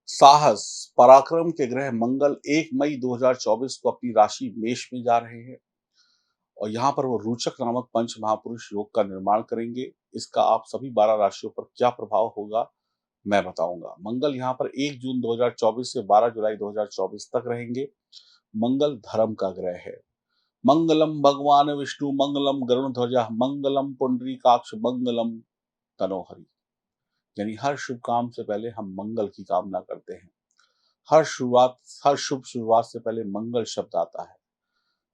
साहस, पराक्रम के ग्रह मंगल 1 मई 2024 को अपनी राशि मेष में जा रहे हैं और यहाँ पर वो रोचक नामक पंच महापुरुष योग का निर्माण करेंगे। इसका आप सभी 12 राशियों पर क्या प्रभाव होगा, मैं बताऊंगा। मंगल यहाँ पर 1 जून 2024 से 12 जुलाई 2024 तक रहेंगे। मंगल धर्म का ग्रह है। मंगलम भगवान विष्णु, मंगलम गरुड़ध्वजा, मंगलम पुंडरीकाक्ष, मंगलम तनोहरि। यानी हर शुभ काम से पहले हम मंगल की कामना करते हैं। हर शुभ शुरुआत से पहले मंगल शब्द आता है।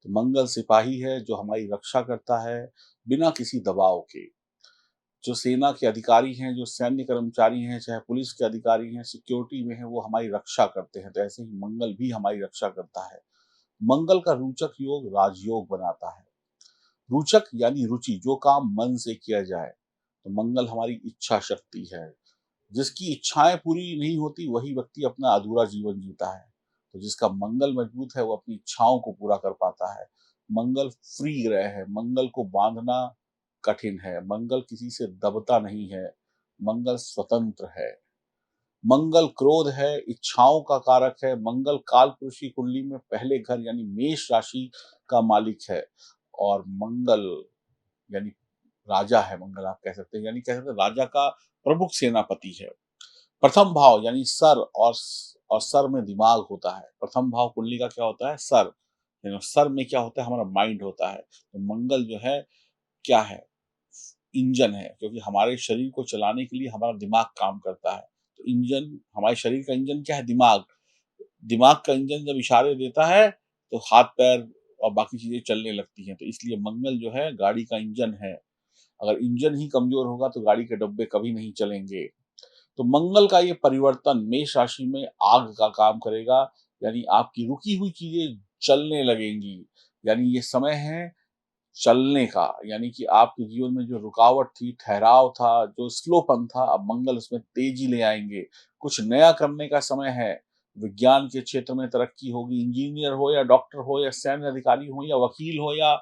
तो मंगल सिपाही है जो हमारी रक्षा करता है बिना किसी दबाव के। जो सेना के अधिकारी हैं, जो सैन्य कर्मचारी हैं, चाहे पुलिस के अधिकारी हैं, सिक्योरिटी में हैं, वो हमारी रक्षा करते हैं। तो ऐसे ही मंगल भी हमारी रक्षा करता है। मंगल का रोचक योग राजयोग बनाता है। रोचक यानी रुचि, जो काम मन से किया जाए। तो मंगल हमारी इच्छा शक्ति है। जिसकी इच्छाएं पूरी नहीं होती वही व्यक्ति अपना अधूरा जीवन जीता है। तो जिसका मंगल मजबूत है वो अपनी इच्छाओं को पूरा कर पाता है। मंगल फ्री ग्रह है। मंगल को बांधना कठिन है। मंगल किसी से दबता नहीं है। मंगल स्वतंत्र है। मंगल क्रोध है, इच्छाओं का कारक है। मंगल कालपुरुष की कुंडली में पहले घर यानी मेष राशि का मालिक है। और मंगल यानी राजा है। मंगल आप कह सकते हैं, यानी कह सकते हैं राजा का प्रमुख सेनापति है। प्रथम भाव यानी सर, और सर में दिमाग होता है। प्रथम भाव कुंडली का क्या होता है? सर। यानी सर में क्या होता है? हमारा माइंड होता है। तो मंगल जो है क्या है? इंजन है, क्योंकि हमारे शरीर को चलाने के लिए हमारा दिमाग काम करता है। तो इंजन, हमारे शरीर का इंजन क्या है? दिमाग। दिमाग का इंजन जब इशारे देता है तो हाथ पैर और बाकी चीजें चलने लगती हैं। तो इसलिए मंगल जो है गाड़ी का इंजन है। अगर इंजन ही कमजोर होगा तो गाड़ी के डब्बे कभी नहीं चलेंगे। तो मंगल का ये परिवर्तन मेष राशि में आग का काम करेगा। यानी आपकी रुकी हुई चीजें चलने लगेंगी। यानी ये समय है चलने का। यानी कि आपके जीवन में जो रुकावट थी, ठहराव था, जो स्लोपन था, अब मंगल उसमें तेजी ले आएंगे। कुछ नया करने का समय है। विज्ञान के क्षेत्र में तरक्की होगी। इंजीनियर हो या डॉक्टर हो या सैन्य अधिकारी हो या वकील हो या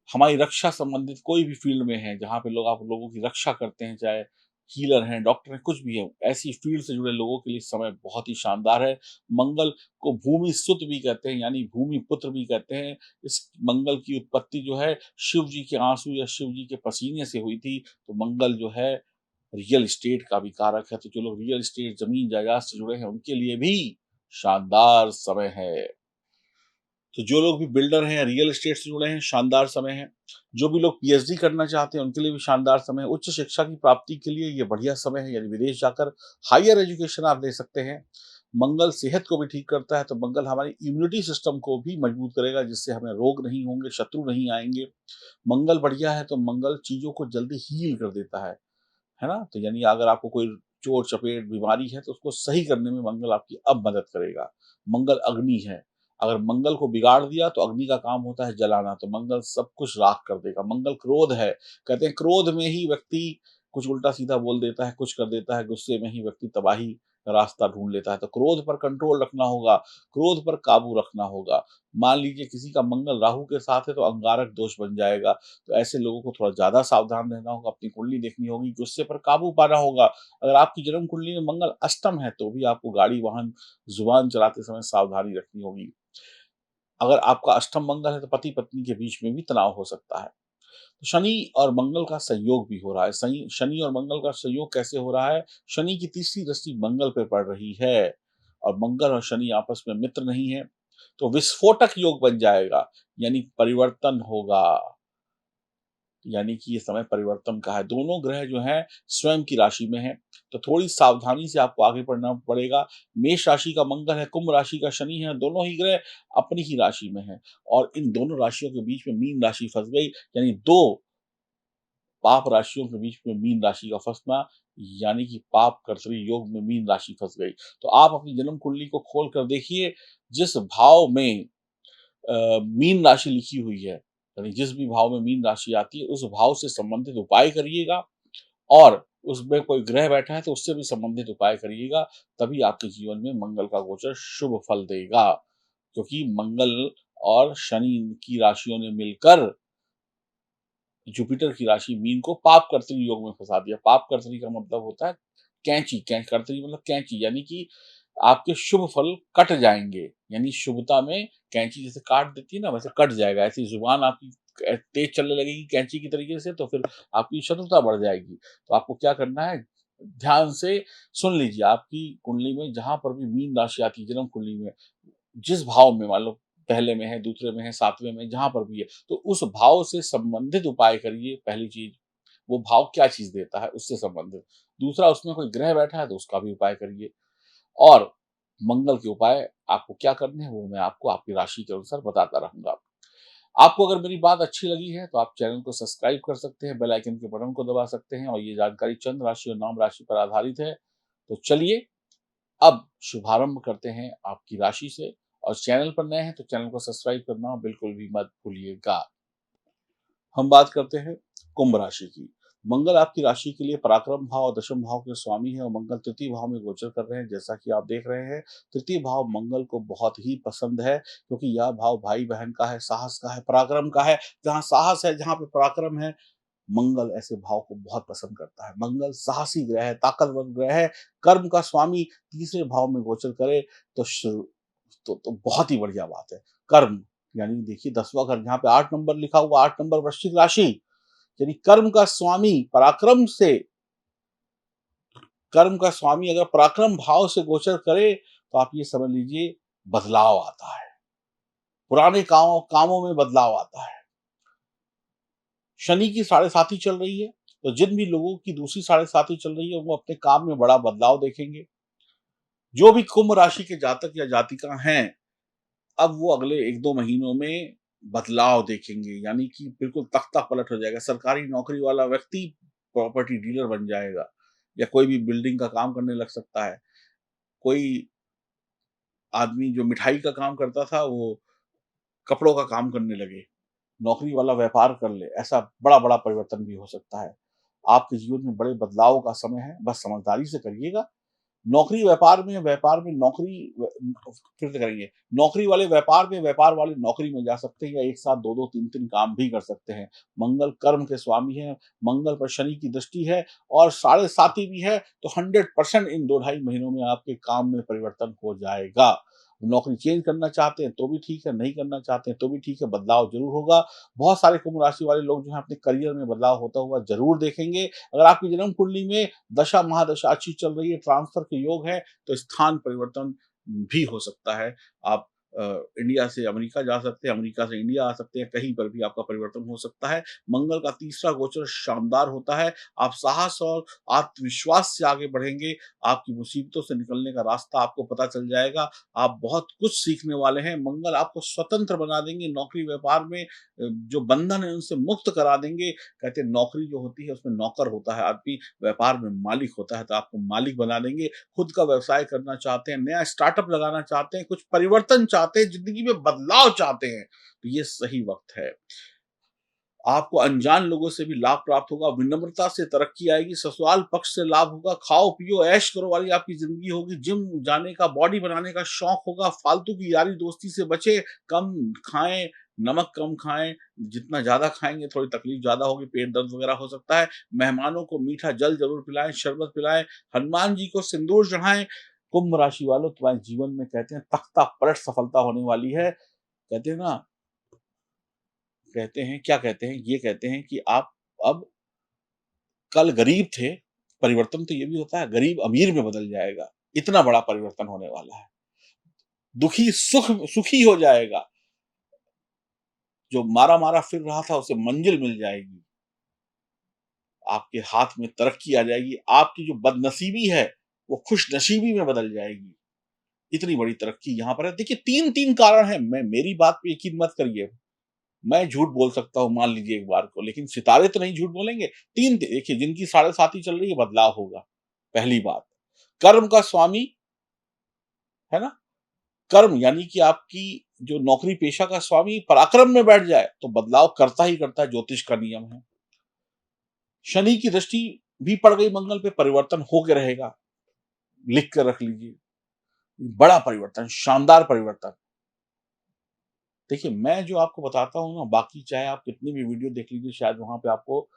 हमारी रक्षा संबंधित कोई भी फील्ड में है, जहाँ पे लोग आप लोगों की रक्षा करते हैं, चाहे हीलर हैं, डॉक्टर हैं, कुछ भी है, ऐसी फील्ड से जुड़े लोगों के लिए समय बहुत ही शानदार है। मंगल को भूमि सुत भी कहते हैं, यानी भूमि पुत्र भी कहते हैं। इस मंगल की उत्पत्ति जो है शिव जी के आंसू या शिव जी के पसीने से हुई थी। तो मंगल जो है रियल एस्टेट का भी कारक है। तो जो लोग रियल एस्टेट, जमीन जायदाद से जुड़े हैं, उनके लिए भी शानदार समय है। तो जो लोग भी बिल्डर हैं, रियल एस्टेट से जुड़े हैं, शानदार समय है। जो भी लोग पीएचडी करना चाहते हैं उनके लिए भी शानदार समय है। उच्च शिक्षा की प्राप्ति के लिए ये बढ़िया समय है, यानी विदेश जाकर हायर एजुकेशन आप ले सकते हैं। मंगल सेहत को भी ठीक करता है। तो मंगल हमारी इम्यूनिटी सिस्टम को भी मजबूत करेगा, जिससे हमें रोग नहीं होंगे, शत्रु नहीं आएंगे। मंगल बढ़िया है तो मंगल चीजों को जल्दी हील कर देता है ना? तो यानी अगर आपको कोई चोट चपेट बीमारी है तो उसको सही करने में मंगल आपकी अब मदद करेगा। मंगल अग्नि है। अगर मंगल को बिगाड़ दिया तो अग्नि का काम होता है जलाना। तो मंगल सब कुछ राख कर देगा। मंगल क्रोध है। कहते हैं क्रोध में ही व्यक्ति कुछ उल्टा सीधा बोल देता है, कुछ कर देता है। गुस्से में ही व्यक्ति तबाही का रास्ता ढूंढ लेता है। तो क्रोध पर कंट्रोल रखना होगा। क्रोध पर काबू रखना होगा। मान लीजिए किसी का मंगल राहु के साथ है तो अंगारक दोष बन जाएगा। तो ऐसे लोगों को थोड़ा ज्यादा सावधान रहना होगा। अपनी कुंडली देखनी होगी, गुस्से पर काबू पाना होगा। अगर आपकी जन्म कुंडली में मंगल अष्टम है तो भी आपको गाड़ी वाहन जुबान चलाते समय सावधानी रखनी होगी। अगर आपका अष्टम मंगल है तो पति पत्नी के बीच में भी तनाव हो सकता है। तो शनि और मंगल का संयोग भी हो रहा है। शनि और मंगल का संयोग कैसे हो रहा है? शनि की तीसरी दृष्टि मंगल पे पड़ रही है और मंगल और शनि आपस में मित्र नहीं है। तो विस्फोटक योग बन जाएगा, यानी परिवर्तन होगा। यानी कि ये समय परिवर्तन का है। दोनों ग्रह जो हैं स्वयं की राशि में हैं, तो थोड़ी सावधानी से आपको आगे बढ़ना पड़ेगा। मेष राशि का मंगल है, कुंभ राशि का शनि है, दोनों ही ग्रह अपनी ही राशि में हैं और इन दोनों राशियों के बीच में मीन राशि फँस गई। यानी 2 पाप राशियों के बीच में मीन राशि का फँसना, यानी कि पाप कर्तरी योग में मीन राशि फँस गई। तो आप अपनी जन्म कुंडली को खोल कर देखिए, जिस भाव में मीन राशि लिखी हुई है, यानी जिस भी भाव में मीन राशि आती है उस भाव से संबंधित उपाय करिएगा और उसमें कोई ग्रह बैठा है तो उससे भी संबंधित उपाय करिएगा। तभी आपके जीवन में मंगल का गोचर शुभ फल देगा। क्योंकि मंगल और शनि की राशियों ने मिलकर जुपिटर की राशि मीन को पाप कर्तरी योग में फंसा दिया। पाप कर्तरी का मतलब होता है कर्तरी मतलब कैंची, यानी कि आपके शुभ फल कट जाएँगे, यानी शुभता में कैंची जैसे काट देती है ना, वैसे कट जाएगा। ऐसी ज़ुबान आपकी तेज़ चलने लगेगी कैंची की तरीके से, तो फिर आपकी शत्रुता बढ़ जाएगी। तो आपको क्या करना है, ध्यान से सुन लीजिए, आपकी कुंडली में जहाँ पर भी मीन राशि आती है, जन्म कुंडली में, जिस भाव में, मान लो पहले में है, दूसरे में है, 7वें में, जहाँ पर भी है, तो उस भाव से संबंधित उपाय करिए, पहली चीज़। वो भाव क्या चीज़ देता है, उससे संबंधित। दूसरा, उसमें कोई ग्रह बैठा है, तो उसका भी उपाय करिए। और मंगल के उपाय आपको क्या करने हैं, वो मैं आपको आपकी राशि के अनुसार बताता रहूँगा। आपको अगर मेरी बात अच्छी लगी है, तो आप चैनल को सब्सक्राइब कर सकते हैं, बेल आइकन के बटन को दबा सकते हैं, और ये जानकारी चंद्र राशि और नाम राशि पर आधारित है। तो चलिए, अब शुभारंभ करते हैं आपकी राशि से, और चैनल पर नए हैं तो चैनल को सब्सक्राइब करना बिल्कुल भी मत भूलिएगा। हम बात करते हैं कुंभ राशि की। मंगल आपकी राशि के लिए पराक्रम भाव और दशम भाव के स्वामी है, और मंगल तृतीय भाव में गोचर कर रहे हैं। जैसा कि आप देख रहे हैं, तृतीय भाव मंगल को बहुत ही पसंद है, क्योंकि यह भाव भाई बहन का है, साहस का है, पराक्रम का है। जहाँ साहस है, जहाँ पे पराक्रम है, मंगल ऐसे भाव को बहुत पसंद करता है। मंगल साहसी ग्रह है, ताकतवर ग्रह है। कर्म का स्वामी तीसरे भाव में गोचर करे तो तो बहुत ही बढ़िया बात है। कर्म, यानी देखिए 10वां घर, जहाँ पे 8 नंबर लिखा हुआ, 8 नंबर वृश्चिक राशि, यानी कर्म का स्वामी पराक्रम से, कर्म का स्वामी अगर पराक्रम भाव से गोचर करे, तो आप ये समझ लीजिए बदलाव आता है, पुराने कामों में बदलाव आता है। शनि की साढ़े साथी चल रही है, तो जिन भी लोगों की दूसरी साढ़े साथी चल रही है, वो अपने काम में बड़ा बदलाव देखेंगे। जो भी कुंभ राशि के जातक या जातिका हैं, अब वो अगले 1-2 महीनों में बदलाव देखेंगे, यानी कि बिल्कुल तख्ता पलट हो जाएगा। सरकारी नौकरी वाला व्यक्ति प्रॉपर्टी डीलर बन जाएगा, या कोई भी बिल्डिंग का काम करने लग सकता है। कोई आदमी जो मिठाई का काम करता था, वो कपड़ों का काम करने लगे। नौकरी वाला व्यापार कर ले, ऐसा बड़ा-बड़ा परिवर्तन भी हो सकता है। आपके जीवन में बड़े बदलाव का समय है, बस समझदारी से करिएगा। नौकरी व्यापार में नौकरी फिर से करेंगे। नौकरी वाले व्यापार में, व्यापार वाले नौकरी में जा सकते हैं, या एक साथ 2-2 3-3 काम भी कर सकते हैं। मंगल कर्म के स्वामी हैं, मंगल पर शनि की दृष्टि है, और साढ़े साती भी है, तो 100% इन 2 ढाई महीनों में आपके काम में परिवर्तन हो जाएगा। नौकरी चेंज करना चाहते हैं तो भी ठीक है, नहीं करना चाहते हैं तो भी ठीक है, बदलाव ज़रूर होगा। बहुत सारे कुंभ राशि वाले लोग जो हैं, अपने करियर में बदलाव होता हुआ ज़रूर देखेंगे। अगर आपकी जन्म कुंडली में दशा महादशा अच्छी चल रही है, ट्रांसफर के योग है, तो स्थान परिवर्तन भी हो सकता है। आप अ, इंडिया से अमेरिका जा सकते हैं, अमेरिका से इंडिया आ सकते हैं, कहीं पर भी आपका परिवर्तन हो सकता है। मंगल का तीसरा गोचर शानदार होता है। आप साहस और आत्मविश्वास से आगे बढ़ेंगे। आपकी मुसीबतों से निकलने का रास्ता आपको पता चल जाएगा। आप बहुत कुछ सीखने वाले हैं। मंगल आपको स्वतंत्र बना देंगे, नौकरी व्यापार में जो बंधन है उनसे मुक्त करा देंगे। कहते हैं नौकरी जो होती है उसमें नौकर होता है आदमी, व्यापार में मालिक होता है, तो आपको मालिक बना देंगे। खुद का व्यवसाय करना चाहते हैं, नया स्टार्टअप लगाना चाहते हैं, कुछ परिवर्तन चाहते हैं, ज़िंदगी में बदलाव चाहते हैं, तो ये सही वक़्त है। आपको अनजान लोगों से भी लाभ प्राप्त होगा, विनम्रता से तरक्की आएगी, ससुराल पक्ष से लाभ होगा, खाओ-पियो, ऐश करो वाली आपकी ज़िंदगी होगी, जिम जाने का, बॉडी बनाने का शौक होगा, फालतू की यारी दोस्ती से बचें, कम खाएँ, नमक कम खाएँ, जितना ज़्यादा खाएँगे थोड़ी तकलीफ ज़्यादा होगी, पेट दर्द वगैरह हो सकता है। मेहमानों को मीठा जल ज़रूर पिलाएँ, शरबत पिलाएँ, हनुमान जी को सिंदूर चढ़ाएँ। कुंभ राशि वालों, तुम्हारे जीवन में कहते हैं तख्ता पलट सफलता होने वाली है। कहते हैं ना, कहते हैं, क्या कहते हैं? ये कहते हैं कि आप अब, कल गरीब थे, परिवर्तन तो ये भी होता है, गरीब अमीर में बदल जाएगा, इतना बड़ा परिवर्तन होने वाला है। दुखी सुखी हो जाएगा, जो मारा-मारा फिर रहा था उसे मंजिल मिल जाएगी, आपके हाथ में तरक्की आ जाएगी, आपकी जो बदनसीबी है, वो खुशनसीबी में बदल जाएगी। इतनी बड़ी तरक्की यहाँ पर है। देखिए 3-3 कारण हैं, मैं मेरी बात पे यकीन मत करिए। मैं झूठ बोल सकता हूँ मान लीजिए एक बार को, लेकिन सितारे तो नहीं झूठ बोलेंगे। 3 देखिए, जिनकी साढ़े साती चल रही है, बदलाव होगा, पहली बात। कर्म का स्वामी, है ना? कर्म यानी कि आपकी जो नौकरी पेशा का स्वामी पराक्रम में बैठ जाए, तो बदलाव करता ही करता है, ज्योतिष का नियम है। शनि की दृष्टि भी पड़ गई मंगल पे, परिवर्तन होके रहेगा, लिख कर रख लीजिए। बड़ा परिवर्तन, शानदार परिवर्तन। देखिए, मैं जो आपको बताता हूँ ना, बाकी चाहे आप कितनी भी वीडियो देख लीजिए, शायद वहाँ पे आपको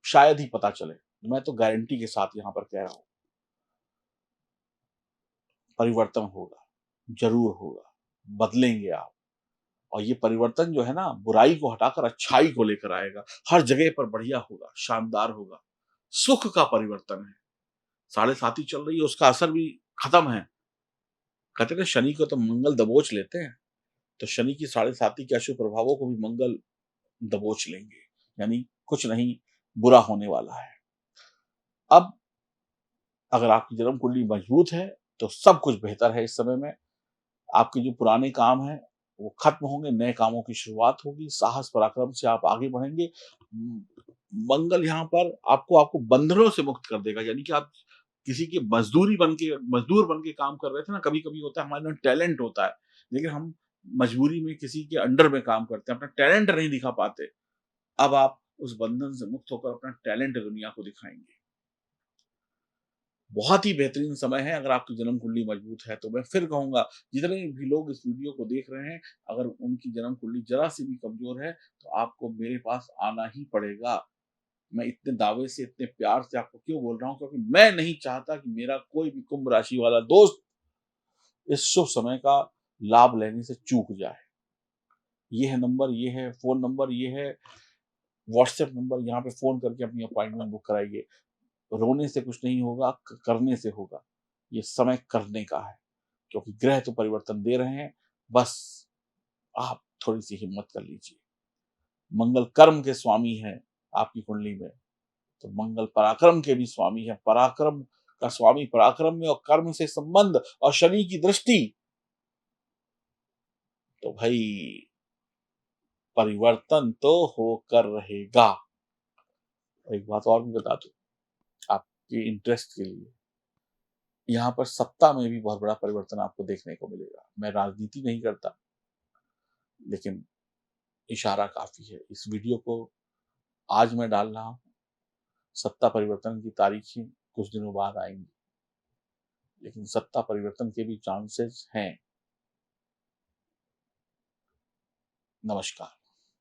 शायद ही पता चले। मैं तो गारंटी के साथ यहाँ पर कह रहा हूँ। परिवर्तन होगा, ज़रूर होगा, बदलेंगे आप। और ये परिवर्तन जो है ना, बुराई को हटाकर अच्छाई को लेकर आएगा। हर जगह पर बढ़िया होगा, शानदार होगा। सुख का परिवर्तन है। साढ़े साती चल रही है, उसका असर भी खत्म है। कहते हैं ना, शनि को तो मंगल दबोच लेते हैं, तो शनि की साढ़े साती के अशुभ प्रभावों को भी मंगल दबोच लेंगे। यानी कुछ नहीं बुरा होने वाला है। अब अगर आपकी जन्म कुंडली मजबूत है, तो सब कुछ बेहतर है इस समय में। आपके जो पुराने काम हैं, वो खत्म होंगे, नए कामों की शुरुआत होगी, साहस पराक्रम से आप आगे बढ़ेंगे। उम, मंगल यहाँ पर आपको आपको बंधनों से मुक्त कर देगा, यानी कि आप किसी की मज़दूर बन के काम कर रहे थे ना, कभी-कभी होता है हमारे अंदर टैलेंट होता है, लेकिन हम मजबूरी में किसी के अंडर में काम करते हैं, अपना टैलेंट नहीं दिखा पाते। अब आप उस बंधन से मुक्त होकर अपना टैलेंट दुनिया को दिखाएँगे। बहुत ही बेहतरीन समय है अगर आपकी जन्म कुंडली मजबूत है, तो मैं फिर कहूँगा, जितने भी लोग इस वीडियो को देख रहे हैं, अगर उनकी जन्म कुंडली ज़रा-सी भी कमज़ोर है, तो आपको मेरे पास आना ही पड़ेगा। मैं इतने दावे से, इतने प्यार से आपको क्यों बोल रहा हूँ? क्योंकि मैं नहीं चाहता कि मेरा कोई भी कुंभ राशि वाला दोस्त इस शुभ समय का लाभ लेने से चूक जाए। ये है नंबर, ये है फ़ोन नंबर, ये है व्हाट्सएप नंबर, यहाँ पे फ़ोन करके अपनी अपॉइंटमेंट बुक कराइए। रोने से कुछ नहीं होगा, करने से होगा। ये समय करने का है, क्योंकि ग्रह तो परिवर्तन दे रहे हैं, बस आप थोड़ी-सी हिम्मत कर लीजिए। मंगल कर्म के स्वामी हैं आपकी कुंडली में, तो मंगल पराक्रम के भी स्वामी हैं। पराक्रम का स्वामी पराक्रम में और कर्म से संबंध और शनि की दृष्टि, तो भाई परिवर्तन तो होकर रहेगा। और एक बात और भी बता दूँ आपके इंटरेस्ट के लिए, यहाँ पर सत्ता में भी बहुत बड़ा परिवर्तन आपको देखने को मिलेगा। मैं राजनीति नहीं करता, लेकिन इशारा काफ़ी है। इस वीडियो को आज मैं डाल रहा हूँ, सत्ता परिवर्तन की तारीखें कुछ दिनों बाद आएँगी, लेकिन सत्ता परिवर्तन के भी चांसेस हैं। नमस्कार।